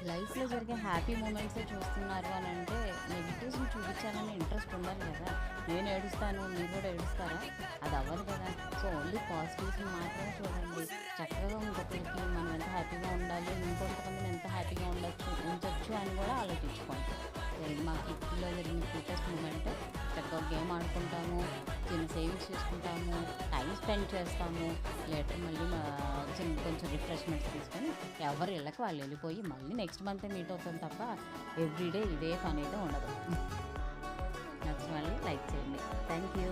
లైఫ్‌లో జరిగే హ్యాపీ మూమెంట్సే చూస్తున్నారు అనంటే, నెగెటివ్స్‌ని చూపించాలని ఇంట్రెస్ట్ ఉండాలి గదా! నేను ఏడుస్తాను, మీరు గూడా ఏడుస్తారా? అది అవ్వదు కదా! సో, ఓన్లీ పాజిటివ్స్‌ని మాత్రమే చూడండి. చక్కగా ఇంకొకరికి మనం ఎంత హ్యాపీగా ఉండాలి, ఇంకొంతమందిని ఎంత హ్యాపీగా ఉంచొచ్చు అని గూడా ఆలోచించుకోండి. మా కిడ్స్‌లో జరిగిన క్యూటెస్ట్ మూమెంట్ చక్కగా గేమ్ ఆడుకుంటాము, చిన్న సేవింగ్స్ చేసుకుంటాము, టైమ్ స్పెండ్ చేస్తాము. లేటర్ మళ్ళీ కొంచెం రిఫ్రెష్మెంట్స్ తీసుకొని ఎవరి ఇళ్ళకి వాళ్ళు వెళ్ళిపోయి మళ్ళీ నెక్స్ట్ మంతే మీట్ అవుతాం తప్ప ఎవ్రీడే ఇదే పని అయితే ఉండదు. నచ్చిన వాళ్ళు లైక్ చేయండి. Thank you.